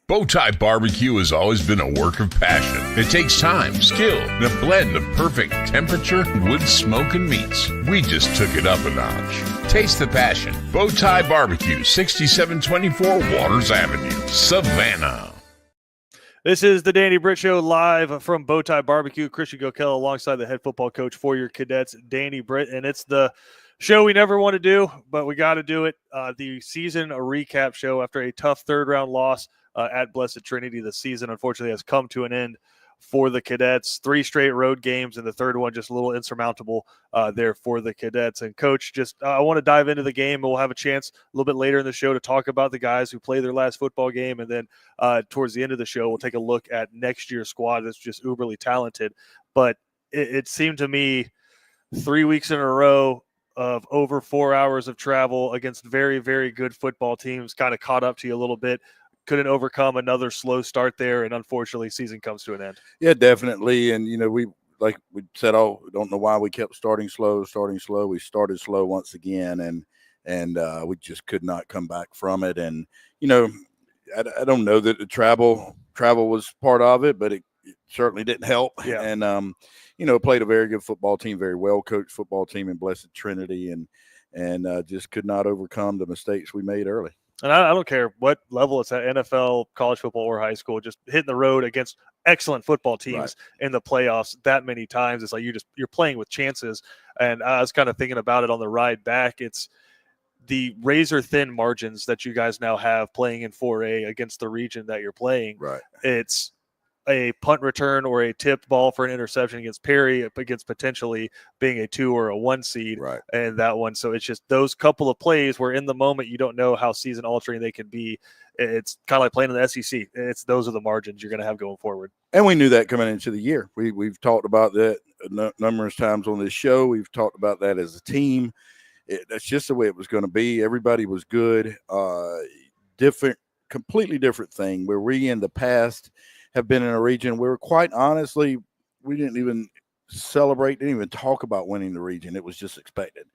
BowTie Barbecue has always been a work of passion. It takes time, skill, and a blend of perfect temperature, wood, smoke, and meats. We just took it up a notch. Taste the passion. BowTie Barbecue, 6724 Waters Avenue, Savannah. This is the Danny Britt Show live from BowTie Barbecue. Christian Gokel alongside the head football coach for your cadets, Danny Britt. And it's the show we never want to do, but we got to do it. The season recap show after a tough third-round loss at Blessed Trinity. The season, unfortunately, has come to an end for the cadets. 3 straight road games, and the third one just a little insurmountable there for the cadets. And, Coach, just I want to dive into the game, and we'll have a chance a little bit later in the show to talk about the guys who played their last football game. And then towards the end of the show, we'll take a look at next year's squad that's just uberly talented. But it seemed to me 3 weeks in a row of over 4 hours of travel against very, very good football teams kind of caught up to you a little bit. Couldn't overcome another slow start there, and unfortunately, season comes to an end. Yeah, definitely. And, you know, we said, we don't know why we kept starting slow. We started slow once again, and we just could not come back from it. And, you know, I don't know that the travel was part of it, but it certainly didn't help. Yeah. And, you know, played a very good football team, very well-coached football team in Blessed Trinity, and just could not overcome the mistakes we made early. And I don't care what level it's at, NFL, college football, or high school, just hitting the road against excellent football teams in the playoffs that many times. It's like you're playing with chances. And I was kind of thinking about it on the ride back. It's the razor-thin margins that you guys now have playing in 4A against the region that you're playing. Right. It's a punt return or a tipped ball for an interception against Perry, against potentially being a 2 or a 1 seed. Right. And that one. So it's just those couple of plays where in the moment you don't know how season altering they can be. It's kind of like playing in the SEC. Those are the margins you're going to have going forward. And we knew that coming into the year. We've talked about that numerous times on this show. We've talked about that as a team. That's just the way it was going to be. Everybody was good. Completely different thing where we in the past have been in a region where, quite honestly, we didn't even celebrate, didn't even talk about winning the region. It was just expected.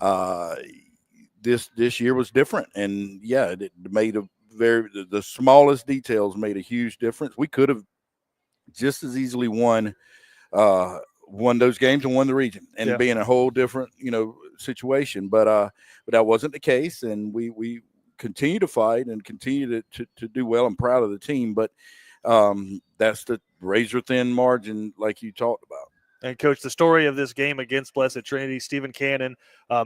Yeah. This year was different, and it made the smallest details made a huge difference. We could have just as easily won those games and won the region and be in a whole different situation, but that wasn't the case, and we continue to fight and continue to do well. I'm proud of the team, but that's the razor-thin margin like you talked about. And, Coach, the story of this game against Blessed Trinity, Stephen Cannon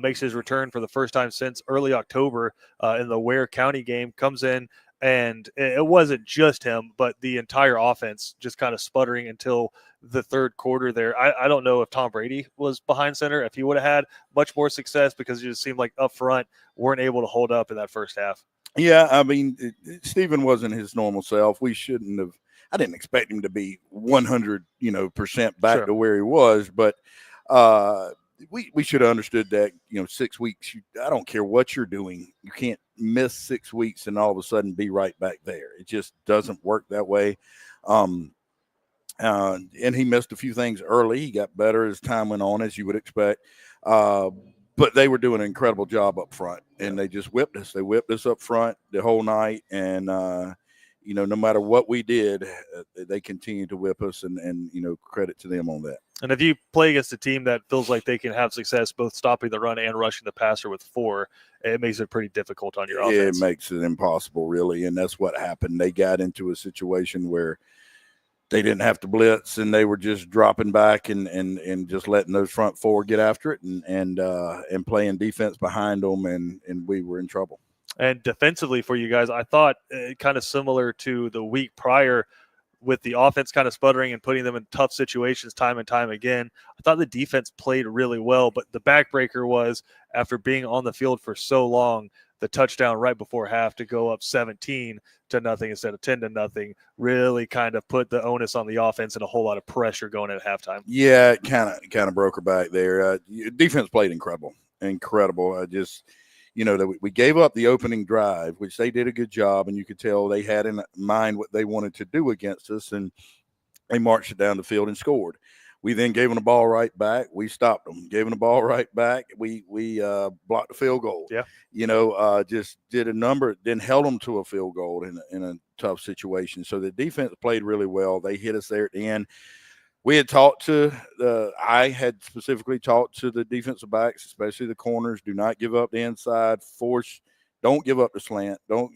makes his return for the first time since early October in the Ware County game, comes in, and it wasn't just him, but the entire offense just kind of sputtering until the third quarter there. I don't know if Tom Brady was behind center, if he would have had much more success, because it just seemed like up front weren't able to hold up in that first half. Yeah, I mean, Stephen wasn't his normal self. We shouldn't have. I didn't expect him to be 100% back to where he was, but we should have understood that 6 weeks. I don't care what you're doing, you can't miss 6 weeks and all of a sudden be right back there. It just doesn't work that way. And he missed a few things early. He got better as time went on, as you would expect. But they were doing an incredible job up front, and they just whipped us. They whipped us up front the whole night, and no matter what we did, they continued to whip us, and credit to them on that. And if you play against a team that feels like they can have success both stopping the run and rushing the passer with 4, it makes it pretty difficult on your offense. It makes it impossible, really, and that's what happened. They got into a situation where they didn't have to blitz, and they were just dropping back and just letting those front 4 get after it and playing defense behind them, and we were in trouble. And defensively for you guys, I thought kind of similar to the week prior with the offense kind of sputtering and putting them in tough situations time and time again. I thought the defense played really well, but the backbreaker was, after being on the field for so long, the touchdown right before half to go up 17-0 instead of 10-0 really kind of put the onus on the offense and a whole lot of pressure going at halftime. Yeah, it kind of broke her back there. Defense played incredible. That we gave up the opening drive, which they did a good job, and you could tell they had in mind what they wanted to do against us, and they marched it down the field and scored. We then gave them the ball right back. We stopped them, gave them the ball right back. We blocked the field goal. Yeah. Just did a number, then held them to a field goal in a tough situation. So the defense played really well. They hit us there at the end. We had I had specifically talked to the defensive backs, especially the corners. Do not give up the inside. Don't give up the slant. Don't,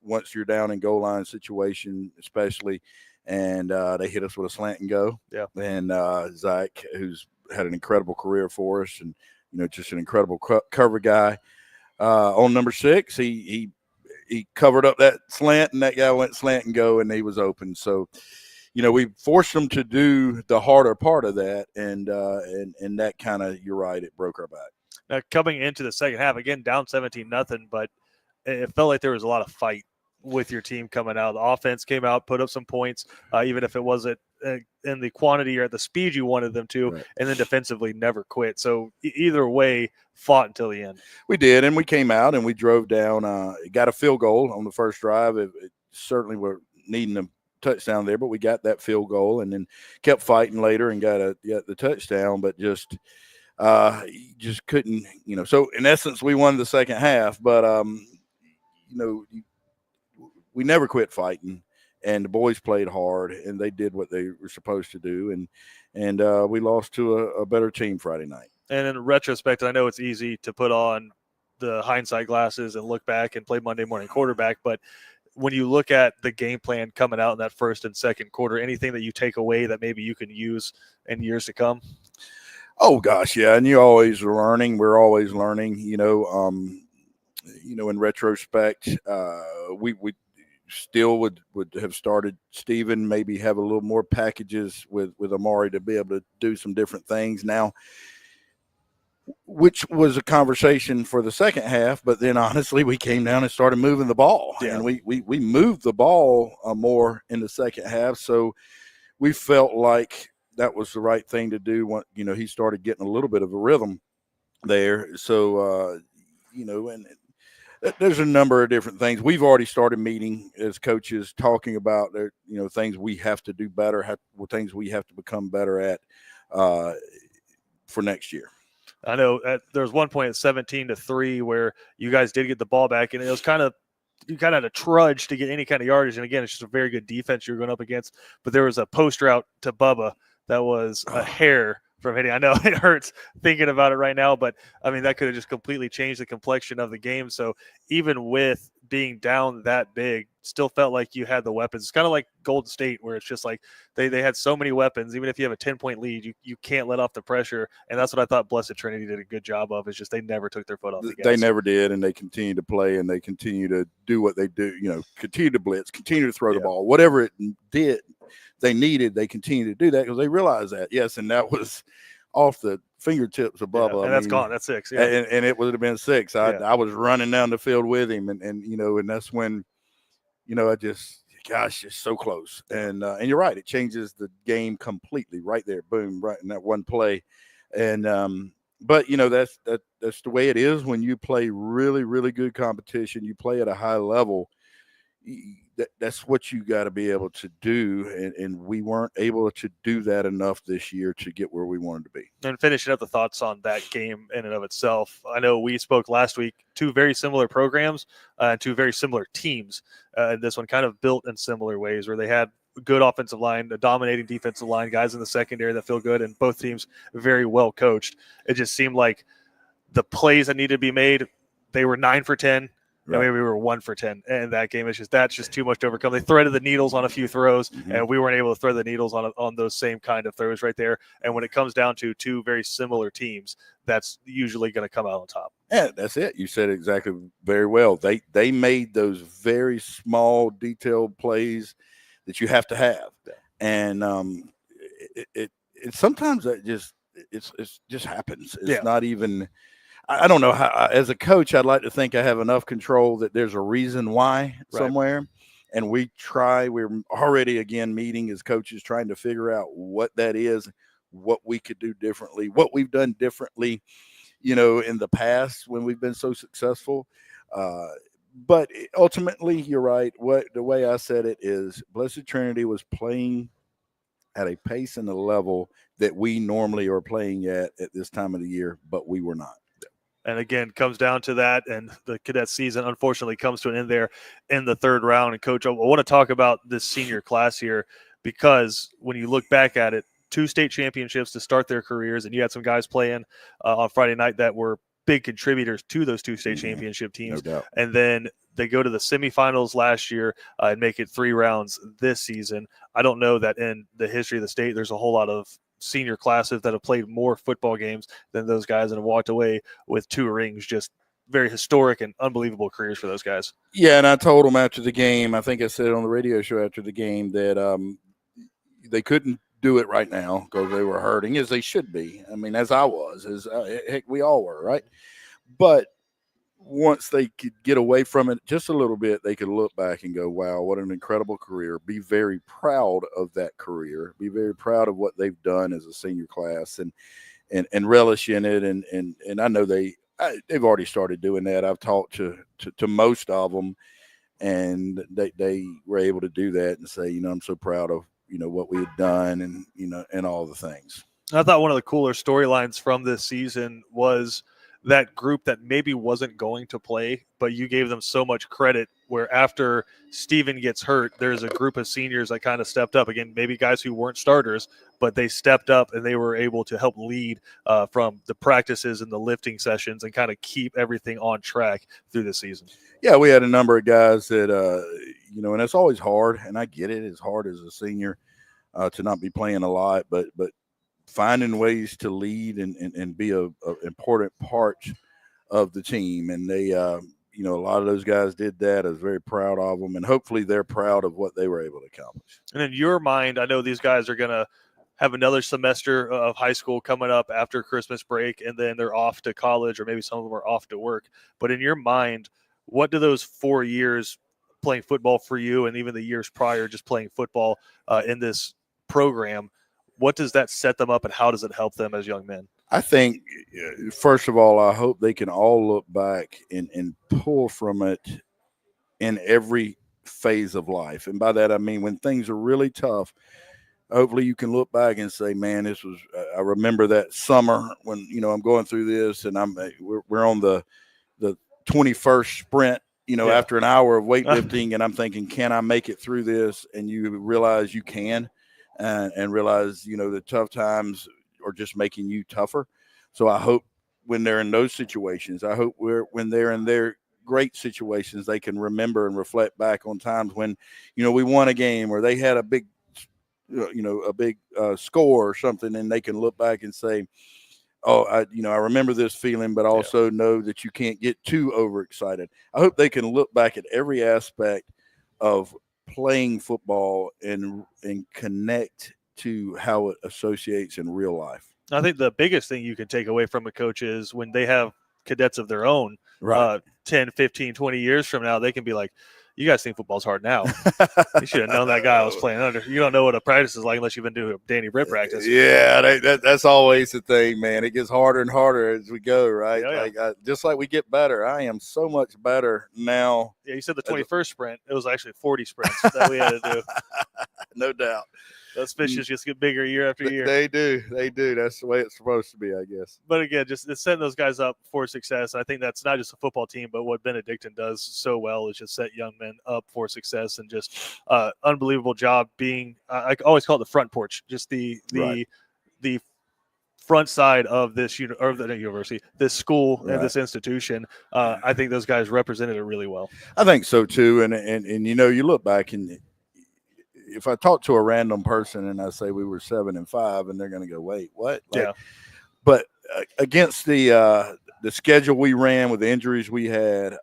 once you're down in goal line situation, especially. And they hit us with a slant and go. Yeah. And Zach, who's had an incredible career for us, and just an incredible cover guy. On number 6, he covered up that slant, and that guy went slant and go, and he was open. So, we forced them to do the harder part of that, and that kind of, you're right, it broke our back. Now, coming into the second half, again down 17-0, but it felt like there was a lot of fight with your team coming out. The offense came out, put up some points, even if it wasn't in the quantity or the speed you wanted them to, right. And then defensively never quit. So either way, fought until the end. We did, and we came out and we drove down, got a field goal on the first drive. It certainly were needing a touchdown there, but we got that field goal and then kept fighting later and got the touchdown, but just couldn't, so in essence we won the second half, but we never quit fighting, and the boys played hard and they did what they were supposed to do, and we lost to a better team Friday night. And in retrospect, I know it's easy to put on the hindsight glasses and look back and play Monday morning quarterback, but when you look at the game plan coming out in that first and second quarter, anything that you take away that maybe you can use in years to come? Oh gosh, yeah, and you're always learning. We're always learning. In retrospect, we still would have started Steven, maybe have a little more packages with Amari to be able to do some different things now, which was a conversation for the second half. But then honestly, we came down and started moving the ball, and we moved the ball more in the second half. So we felt like that was the right thing to do. When, he started getting a little bit of a rhythm there. So, and there's a number of different things. We've already started meeting as coaches, talking about, things we have to do better, things we have to become better at for next year. I know there was one point at 17-3 where you guys did get the ball back, and it was you kind of had to trudge to get any kind of yardage. And again, it's just a very good defense you're going up against. But there was a post route to Bubba that was a hair from hitting. I know it hurts thinking about it right now, but I mean, that could have just completely changed the complexion of the game. So even with being down that big, still felt like you had the weapons. It's kind of like Golden State, where it's just like they had so many weapons. Even if you have a 10-point lead, you can't let off the pressure. And that's what I thought Blessed Trinity did a good job of. Is just they never took their foot off the gas. They never did, and they continue to play, and they continue to do what they do. Continue to blitz, continue to throw the ball, whatever it did. They needed. They continue to do that because they realized that. Yes, and that was off the fingertips of Bubba. And that's gone. That's 6. Yeah, and it would have been 6. I was running down the field with him, and that's when, I just, gosh, it's so close. And you're right, it changes the game completely right there. Boom, right in that one play. And but that's the way it is when you play really, really good competition. You play at a high level. That's what you got to be able to do, and we weren't able to do that enough this year to get where we wanted to be. And finishing up the thoughts on that game in and of itself, I know we spoke last week, 2 very similar programs, 2 very similar teams. This one kind of built in similar ways, where they had good offensive line, a dominating defensive line, guys in the secondary that feel good, and both teams very well coached. It just seemed like the plays that needed to be made, they were 9 for 10. Right. I mean, we were 1 for 10 in that game. That's just too much to overcome. They threaded the needles on a few throws, and we weren't able to thread the needles on those same kind of throws right there. And when it comes down to 2 very similar teams, that's usually going to come out on top. Yeah, that's it. You said it exactly very well. They made those very small, detailed plays that you have to have, and it sometimes that just happens. It's not even. I don't know how, as a coach, I'd like to think I have enough control that there's a reason why somewhere. And we're already again meeting as coaches, trying to figure out what that is, what we could do differently, what we've done differently, in the past when we've been so successful. But ultimately, you're right. The way I said it is Blessed Trinity was playing at a pace and a level that we normally are playing at this time of the year, but we were not. And again, comes down to that, and the cadet season unfortunately comes to an end there in the third round. And Coach, I want to talk about this senior class here, because when you look back at it, 2 state championships to start their careers, and you had some guys playing on Friday night that were big contributors to those 2 state championship teams. No doubt. And then they go to the semifinals last year and make it 3 rounds this season. I don't know that in the history of the state there's a whole lot of senior classes that have played more football games than those guys and have walked away with 2 rings. Just very historic and unbelievable careers for those guys. Yeah, and I told them after the game, I think I said on the radio show after the game, that they couldn't do it right now because they were hurting, as they should be. I mean, as I was, heck, we all were, right? But once they could get away from it just a little bit, they could look back and go, wow, what an incredible career. Be very proud of that career. Be very proud of what they've done as a senior class, and relish in it. And I know they've already started doing that. I've talked to most of them, and they were able to do that and say, I'm so proud of, what we had done, and, and all the things. I thought one of the cooler storylines from this season was that group that maybe wasn't going to play, but you gave them so much credit, where after Steven gets hurt, there's a group of seniors that kind of stepped up. Again, maybe guys who weren't starters, but they stepped up and they were able to help lead from the practices and the lifting sessions and kind of keep everything on track through the season. Yeah, we had a number of guys that, and it's always hard, and I get it. It's hard as a senior to not be playing a lot, but finding ways to lead and be a important part of the team. And they, a lot of those guys did that. I was very proud of them, and hopefully they're proud of what they were able to accomplish. And in your mind, I know these guys are going to have another semester of high school coming up after Christmas break, and then they're off to college, or maybe some of them are off to work. But in your mind, what do those 4 years playing football for you, and even the years prior just playing football in this program, what does that set them up, and how does it help them as young men? I think, first of all, I hope they can all look back and pull from it in every phase of life. And by that, I mean, when things are really tough, hopefully you can look back and say, man, I remember that summer when, I'm going through this, and we're on the 21st sprint, after an hour of weightlifting, and I'm thinking, can I make it through this? And you realize you can. And realize, the tough times are just making you tougher. So I hope when they're in those situations, when they're in their great situations, they can remember and reflect back on times when, we won a game, or they had a big, score or something, and they can look back and say, oh, I remember this feeling, but also know that you can't get too overexcited. I hope they can look back at every aspect of playing football and connect to how it associates in real life. I think the biggest thing you can take away from a coach is when they have cadets of their own, right. 10, 15, 20 years from now, they can be like, you guys think football's hard now. You should have known that guy I was playing under. You don't know what a practice is like unless you've been doing a Danny Britt practice. Yeah, that's always the thing, man. It gets harder and harder as we go, right? Yeah. Just like we get better. I am so much better now. Yeah, you said the 21st sprint. It was actually 40 sprints that we had to do. No doubt. Those fishes just get bigger year after year. They do. That's the way it's supposed to be, I guess. But again, just setting those guys up for success. I think that's not just a football team, but what Benedictine does so well is just set young men up for success, and just unbelievable job being. I always call it the front porch, just the front side of this university, this school, and this institution. I think those guys represented it really well. I think so too, and you look back, and if I talk to a random person and I say we were 7-5, and they're going to go, wait, what? But against the schedule we ran with the injuries we had,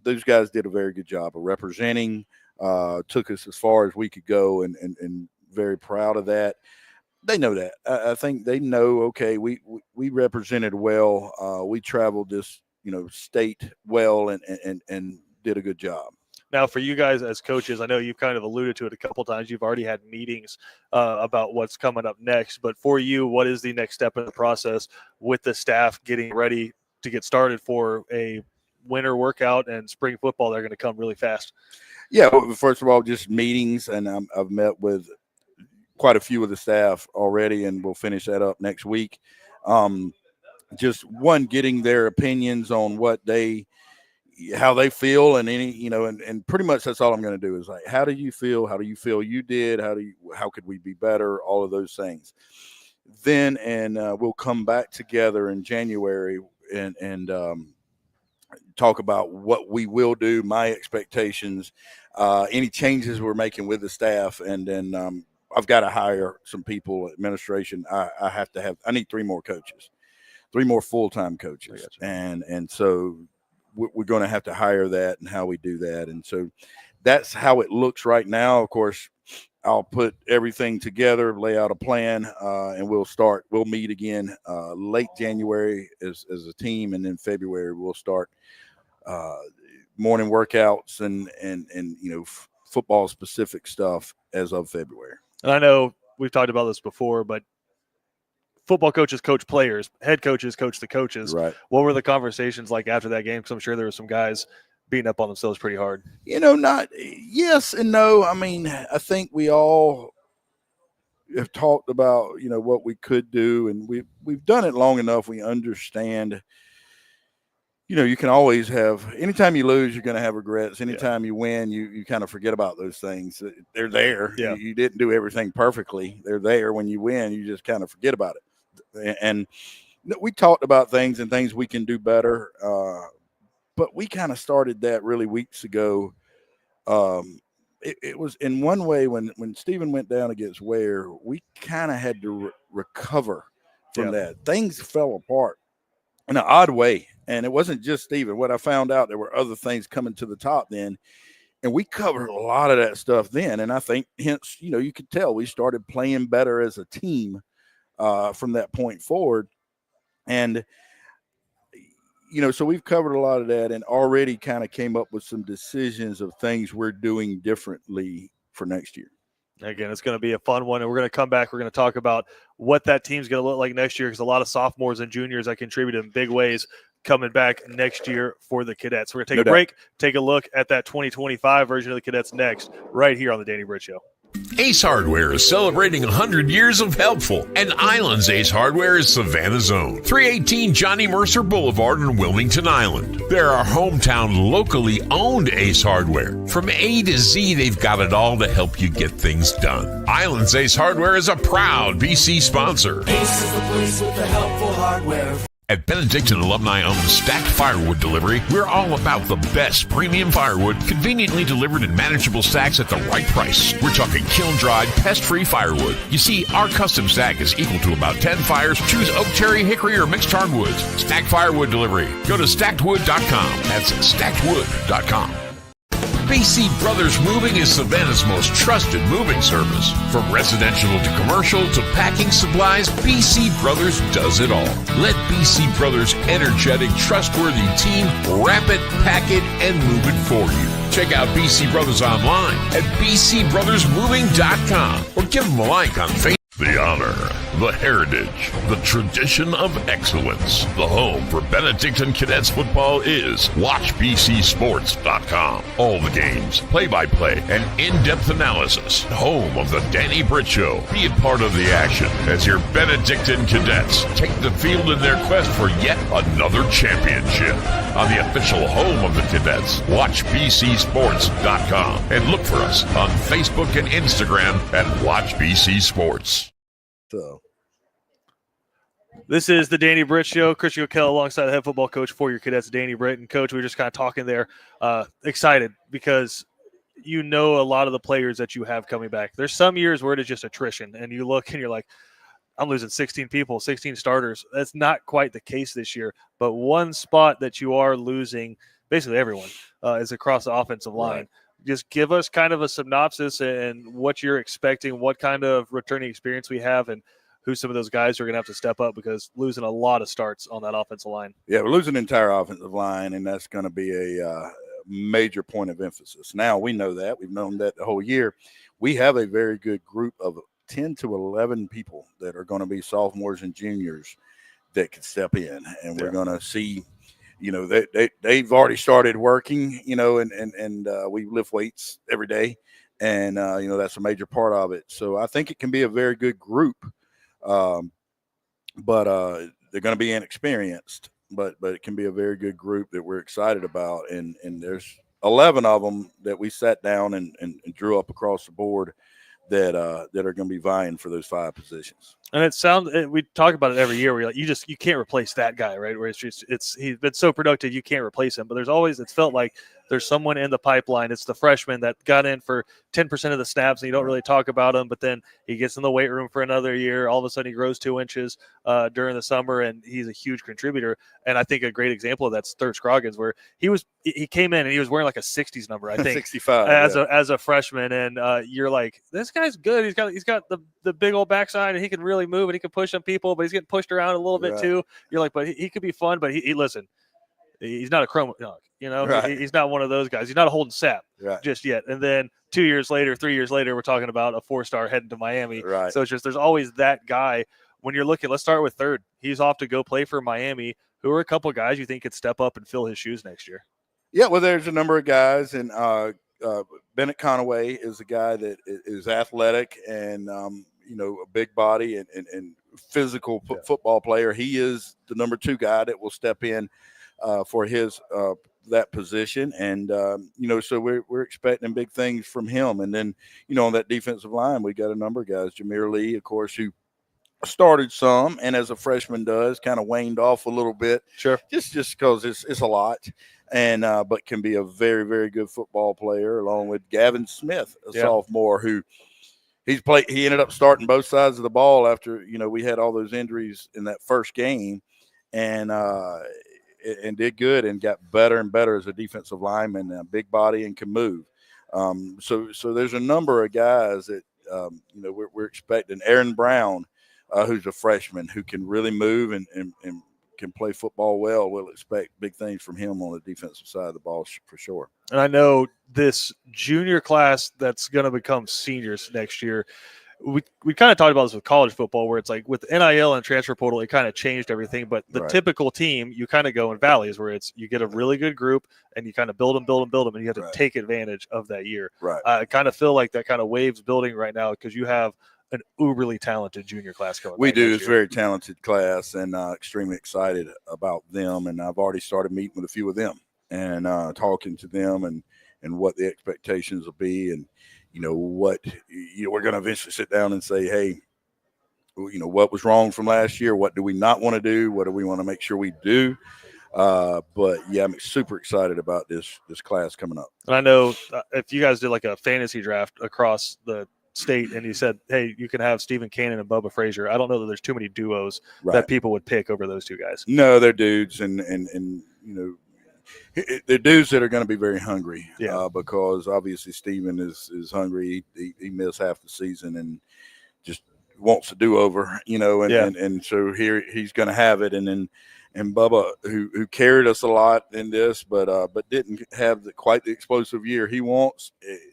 those guys did a very good job of representing, took us as far as we could go, and very proud of that. They know that. I think they know, okay, we represented well. We traveled this, state well, and did a good job. Now, for you guys as coaches, I know you've kind of alluded to it a couple times. You've already had meetings about what's coming up next. But for you, what is the next step in the process with the staff getting ready to get started for a winter workout and spring football? They're going to come really fast. Yeah, well, first of all, just meetings, and I've met with quite a few of the staff already, and we'll finish that up next week. Just getting their opinions on how they feel, and and pretty much that's all I'm going to do is like, how do you feel? How do you feel you did? How could we be better? All of those things. Then, we'll come back together in January and talk about what we will do, my expectations, any changes we're making with the staff. And then I've got to hire some people, administration. I need 3 more coaches, 3 more full-time coaches. And so we're going to have to hire that, and how we do that. And so that's how it looks right now. Of course, I'll put everything together, lay out a plan, and we'll meet again late January as a team. And then February, we'll start morning workouts and football specific stuff as of February. And I know we've talked about this before, but football coaches coach players, head coaches coach the coaches. Right. What were the conversations like after that game? Because I'm sure there were some guys beating up on themselves pretty hard. Not yes and no. I mean, I think we all have talked about, what we could do, and we've done it long enough. We understand, you can always have, anytime you lose, you're going to have regrets. Anytime you win, you kind of forget about those things. They're there. Yeah. You didn't do everything perfectly. They're there. When you win, you just kind of forget about it. And we talked about things we can do better. But we kind of started that really weeks ago. It was in one way when Stephen went down against Ware, we kind of had to recover from that. Things fell apart in an odd way. And it wasn't just Stephen. What I found out, there were other things coming to the top then. And we covered a lot of that stuff then. And I think hence, you could tell we started playing better as a team from that point forward. And so we've covered a lot of that and already kind of came up with some decisions of things we're doing differently for next year. Again, it's going to be a fun one, and we're going to come back. We're going to talk about what that team's going to look like next year, because a lot of sophomores and juniors that contributed in big ways coming back next year for the Cadets. We're going to take a break, take a look at that 2025 version of the Cadets next, right here on the Danny Britt Show. Ace Hardware is celebrating 100 years of helpful, and Island's Ace Hardware is Savannah's own. 318 Johnny Mercer Boulevard in Wilmington Island. They're our hometown, locally owned Ace Hardware. From A to Z, they've got it all to help you get things done. Island's Ace Hardware is a proud BC sponsor. Ace is the place with the helpful hardware. At Benedictine alumni-owned Stacked Firewood Delivery, we're all about the best premium firewood, conveniently delivered in manageable stacks at the right price. We're talking kiln-dried, pest-free firewood. You see, our custom stack is equal to about 10 fires. Choose oak, cherry, hickory, or mixed hardwoods. Stacked Firewood Delivery. Go to stackedwood.com. That's stackedwood.com. BC Brothers Moving is Savannah's most trusted moving service. From residential to commercial to packing supplies, BC Brothers does it all. Let BC Brothers' energetic, trustworthy team wrap it, pack it, and move it for you. Check out BC Brothers online at bcbrothersmoving.com or give them a like on Facebook. The honor, the heritage, the tradition of excellence. The home for Benedictine Cadets football is WatchBCSports.com. All the games, play-by-play, and in-depth analysis. Home of the Danny Britt Show. Be a part of the action as your Benedictine Cadets take the field in their quest for yet another championship. On the official home of the Cadets, WatchBCSports.com. And look for us on Facebook and Instagram at WatchBCSports. So this is the Danny Britt Show. Christian O'Kell alongside the head football coach for your Cadets, Danny Britt. And Coach, we were just kind of talking there, excited because a lot of the players that you have coming back. There's some years where it is just attrition, and you look and you're like, I'm losing 16 people, 16 starters. That's not quite the case this year. But one spot that you are losing, basically everyone, is across the offensive line. Right. Just give us kind of a synopsis and what you're expecting, what kind of returning experience we have, and who some of those guys are going to have to step up, because losing a lot of starts on that offensive line. Yeah, we're losing an entire offensive line, and that's going to be a major point of emphasis. Now, we know that. We've known that the whole year. We have a very good group of 10 to 11 people that are going to be sophomores and juniors that can step in, and we're going to see – they've already started working, and we lift weights every day. and that's a major part of it. So I think it can be a very good group, but they're going to be inexperienced. But it can be a very good group that we're excited about, and there's 11 of them that we sat down and drew up across the board that are going to be vying for those 5 positions. And we talk about it every year. Where you can't replace that guy, right? Where he's been so productive, you can't replace him. But it's felt like there's someone in the pipeline. It's the freshman that got in for 10% of the snaps, and you don't really talk about him. But then he gets in the weight room for another year. All of a sudden, he grows 2 inches during the summer, and he's a huge contributor. And I think a great example of that's Thurr Scroggins, where he came in and he was wearing like a 60s number, I think, 65 as a freshman. And you're like, this guy's good. He's got the big old backside, and he can really move, and he can push some people, but he's getting pushed around a little bit too. You're like, but he could be fun. But he listen. He's not a chrome dog, he's not one of those guys. He's not a Holden Sapp just yet. And then 2 years later, 3 years later, we're talking about a 4-star heading to Miami. Right. So it's just, there's always that guy when you're looking. Let's start with third. He's off to go play for Miami. Who are a couple of guys you think could step up and fill his shoes next year? Yeah, well, there's a number of guys, and Bennett Conaway is a guy that is athletic and, a big body and physical football player. He is the number 2 guy that will step in for his that position, and so we're expecting big things from him. And then on that defensive line, we got a number of guys. Jameer Lee, of course, who started some, and as a freshman does, kind of waned off a little bit. Sure, just because it's a lot, and but can be a very, very good football player. Along with Gavin Smith, a sophomore who. He ended up starting both sides of the ball after we had all those injuries in that first game, and did good and got better and better as a defensive lineman, a big body and can move. So there's a number of guys that we're expecting. Aaron Brown, who's a freshman who can really move and can play football well. We'll expect big things from him on the defensive side of the ball for sure. And I know this junior class that's going to become seniors next year, we kind of talked about this with college football, where it's like with NIL and transfer portal, it kind of changed everything. But the typical team, you kind of go in valleys where it's you get a really good group and you kind of build them, and you have to take advantage of that year. Right. I kind of feel like that kind of wave's building right now because you have an uberly talented junior class coming. We do. It's a very talented class, and extremely excited about them. And I've already started meeting with a few of them and talking to them and what the expectations will be, and what we're going to eventually sit down and say, hey, what was wrong from last year? What do we not want to do? What do we want to make sure we do? But yeah, I'm super excited about this class coming up. And I know if you guys did like a fantasy draft across the state and you said, hey, you can have Stephen Cannon and Bubba Frazier, I don't know that there's too many duos that people would pick over those 2 guys. No, they're dudes, and they're dudes that are going to be very hungry. Because obviously Stephen is hungry. He missed half the season and just wants to do over, and so here he's going to have it. And then Bubba, who carried us a lot in this, but didn't have quite the explosive year he wants.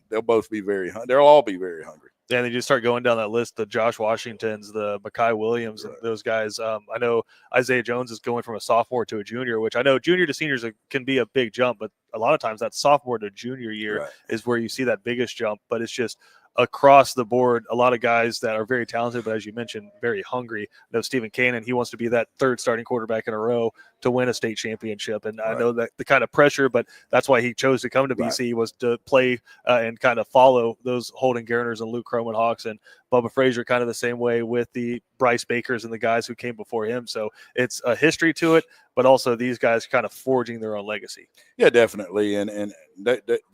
They'll both be they'll all be very hungry. Yeah, and then you start going down that list, the Josh Washingtons, the Mekhi Williams, and those guys. I know Isaiah Jones is going from a sophomore to a junior, which I know junior to seniors can be a big jump, but a lot of times that sophomore to junior year is where you see that biggest jump. But it's just across the board, a lot of guys that are very talented, but as you mentioned, very hungry. I know Stephen Cannon, he wants to be that 3rd starting quarterback in a row to win a state championship. And I know that the kind of pressure, but that's why he chose to come to BC was to play and kind of follow those Holden Garners and Luke Croman-Hawks, and Bubba Frazier kind of the same way with the Bryce Bakers and the guys who came before him. So it's a history to it, but also these guys kind of forging their own legacy. Yeah, definitely. And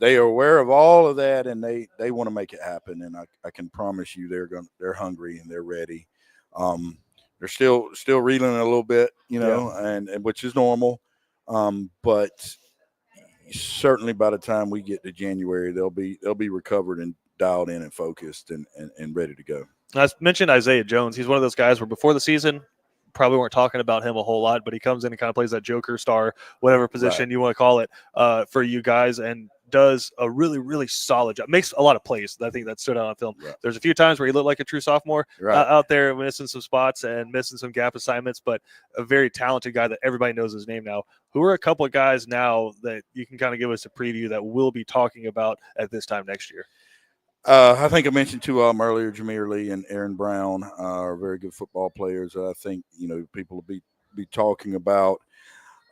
they are aware of all of that, and they want to make it happen. And I can promise you they're hungry and they're ready. They're still reeling a little bit, and which is normal. But certainly by the time we get to January, they'll be recovered and dialed in and focused and ready to go. I mentioned Isaiah Jones. He's one of those guys where before the season, probably weren't talking about him a whole lot, but he comes in and kind of plays that joker star, whatever position you want to call it, for you guys, and does a really, really solid job. Makes a lot of plays. I think that stood out on film. Right. There's a few times where he looked like a true sophomore out there missing some spots and missing some gap assignments, but a very talented guy that everybody knows his name now. Who are a couple of guys now that you can kind of give us a preview that we'll be talking about at this time next year? I think I mentioned two of them earlier. Jameer Lee and Aaron Brown are very good football players. I think people will be talking about.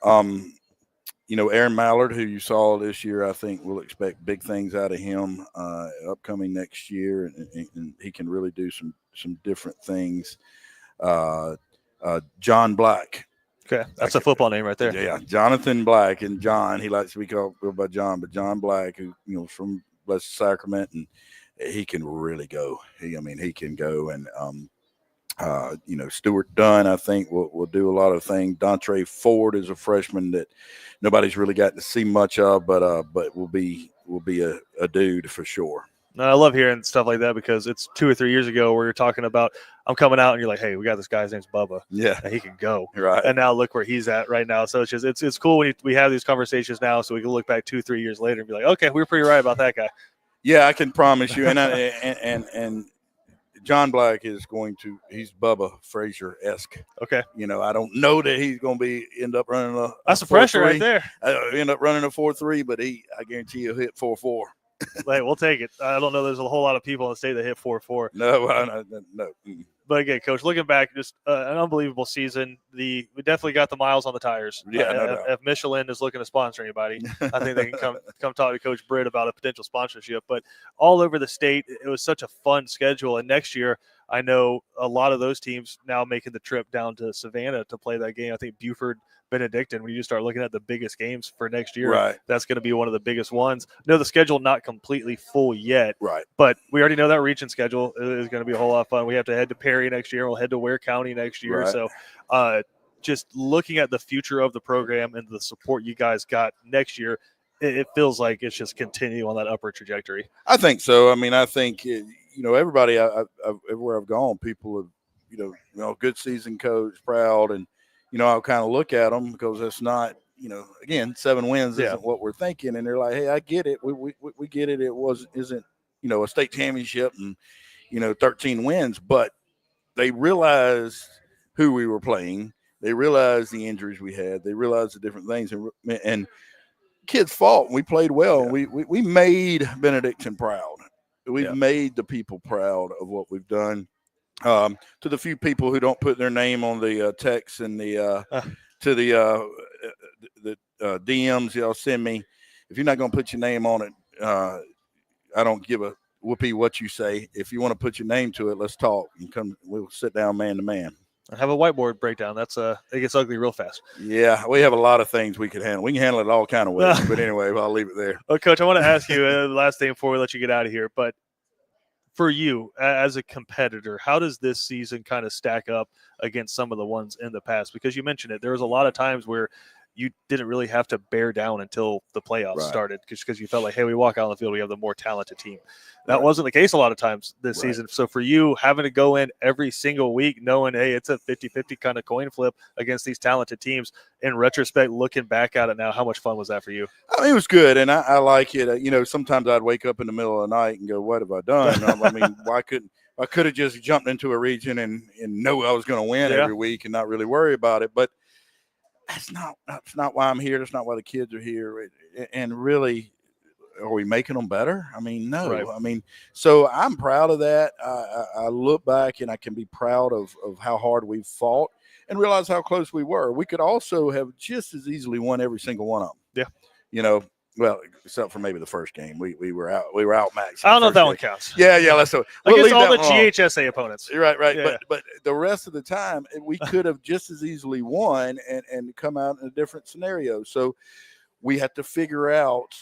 Aaron Mallard, who you saw this year, I think we'll expect big things out of him upcoming next year, and he can really do some different things. John Black. Okay, that's a football name right there. Yeah, Jonathan Black, and John. He likes to be called by John, but John Black, who from Blessed Sacrament, and he can really go. He can go, and Stuart Dunn, I think, will do a lot of things. Dontre Ford is a freshman that nobody's really got to see much of, but will be a dude for sure. No, I love hearing stuff like that because it's 2 or 3 years ago where you're talking about I'm coming out and you're like, hey, we got this guy's name's Bubba. Yeah, and he can go. Right. And now look where he's at right now. So it's cool when we have these conversations now, so we can look back 2-3 years later and be like, okay, we were pretty right about that guy. Yeah, I can promise you, and John Black he's Bubba Frazier-esque. Okay. I don't know that he's going to end up running that's the pressure right there. End up running a 4.3, but I guarantee he'll hit 4.4. Hey, we'll take it. I don't know. There's a whole lot of people in the state that hit 4.4. No. But again, Coach, looking back, just an unbelievable season. We definitely got the miles on the tires. Yeah, no doubt. If Michelin is looking to sponsor anybody, I think they can come talk to Coach Britt about a potential sponsorship. But all over the state, it was such a fun schedule. And next year, I know a lot of those teams now making the trip down to Savannah to play that game. I think Buford, Benedictine, when you start looking at the biggest games for next year, right, that's going to be one of the biggest ones. No, the schedule not completely full yet, right, but we already know that region schedule is going to be a whole lot of fun. We have to head to Perry next year. We'll head to Ware County next year. Right. So just looking at the future of the program and the support you guys got next year, it feels like it's just continue on that upward trajectory. I think so. I think, everybody, everywhere I've gone, people have, good season coach, proud, and, I'll kind of look at them because it's not, again, 7 wins isn't what we're thinking. And they're like, hey, I get it. We get it. It isn't, a state championship and, 13 wins, but they realized who we were playing. They realized the injuries we had. They realized the different things. And kids fought. We played well. Yeah. We made Benedictine proud. We've Yeah. made the people proud of what we've done. To the few people who don't put their name on the text and the DMs y'all send me, if you're not going to put your name on it, I don't give a whoopee what you say. If you want to put your name to it, let's talk and come. We'll sit down man to man. Have a whiteboard breakdown. That's it gets ugly real fast. Yeah, we have a lot of things we could handle. We can handle it all kind of ways. But anyway, I'll leave it there. Well, Coach, I want to ask you the last thing before we let you get out of here. But for you as a competitor, how does this season kind of stack up against some of the ones in the past? Because you mentioned it, there was a lot of times where you didn't really have to bear down until the playoffs started because you felt like, hey, we walk out on the field, we have the more talented team. That wasn't the case a lot of times this season. So for you, having to go in every single week knowing, hey, it's a 50-50 kind of coin flip against these talented teams, in retrospect, looking back at it now, how much fun was that for you? It was good, and I like it. Sometimes I'd wake up in the middle of the night and go, what have I done? I could have just jumped into a region and know I was going to win every week and not really worry about it. But that's not why I'm here. That's not why the kids are here. And really, are we making them better? No. Right. So I'm proud of that. I look back and I can be proud of how hard we've fought and realize how close we were. We could also have just as easily won every single one of them. Yeah. Well, except for maybe the first game, we were outmatched. I don't know if that one counts. Yeah, let's do it. Against all the GHSA opponents. Right. Yeah. But the rest of the time, we could have just as easily won and come out in a different scenario. So we have to figure out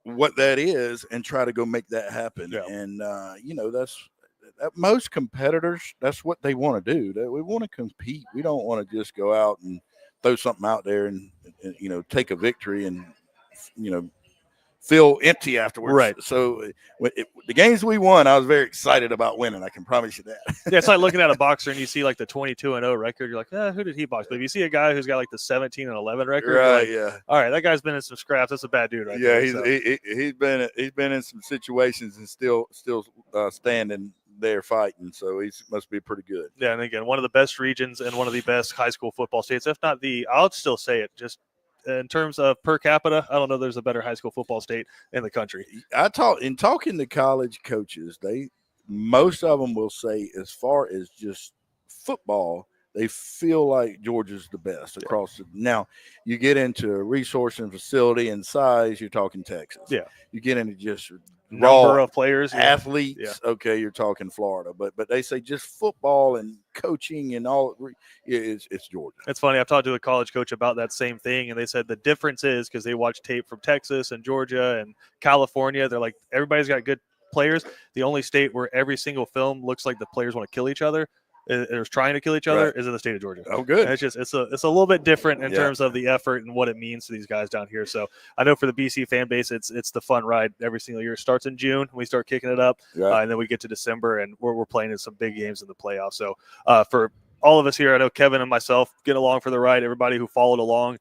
what that is and try to go make that happen. Yeah. And that's most competitors. That's what they want to do. We want to compete. We don't want to just go out and throw something out there and take a victory and feel empty afterwards. Right. So the games we won, I was very excited about winning. I can promise you that. Yeah, it's like looking at a boxer and you see like the 22-0 record. You're like, who did he box? But if you see a guy who's got like the 17-11 record, right? Like, all right, that guy's been in some scraps. That's a bad dude, right? Yeah, there, he's been in some situations and still standing there fighting. So he must be pretty good. Yeah, and again, one of the best regions and one of the best high school football states, if not I'll still say it, just in terms of per capita, I don't know there's a better high school football state in the country. In talking to college coaches, most of them will say, as far as just football, they feel like Georgia's the best across the. Now, you get into resource and facility and size, you're talking Texas. Yeah. You get into just Number of players, athletes, okay, you're talking Florida. But they say just football and coaching and all, it's Georgia. It's funny. I've talked to a college coach about that same thing, and they said the difference is because they watch tape from Texas and Georgia and California. They're like, everybody's got good players. The only state where every single film looks like the players want to kill each other, is trying to kill each other, is in the state of Georgia. Oh, good. And it's a little bit different in terms of the effort and what it means to these guys down here. So I know for the BC fan base, it's the fun ride every single year. It starts in June, we start kicking it up, and then we get to December, and we're playing in some big games in the playoffs. So for all of us here, I know Kevin and myself get along for the ride. Everybody who followed along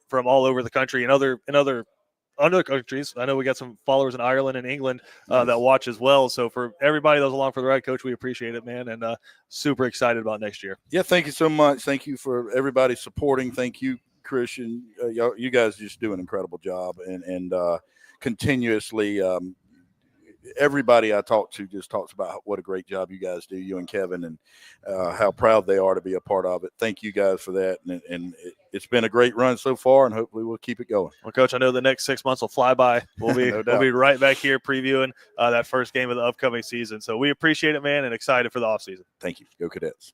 from all over the country and other countries. I know we got some followers in Ireland and England that watch as well. So for everybody that was along for the ride, Coach, we appreciate it, man, and super excited about next year. Yeah, thank you so much. Thank you for everybody supporting. Thank you, Christian. You guys just do an incredible job, and continuously everybody I talk to just talks about what a great job you guys do, you and Kevin, and how proud they are to be a part of it. Thank you guys for that, and it's been a great run so far, and hopefully we'll keep it going. Well, Coach, I know the next 6 months will fly by. We'll be we'll be right back here previewing that first game of the upcoming season. So we appreciate it, man, and excited for the offseason. Thank you. Go Cadets.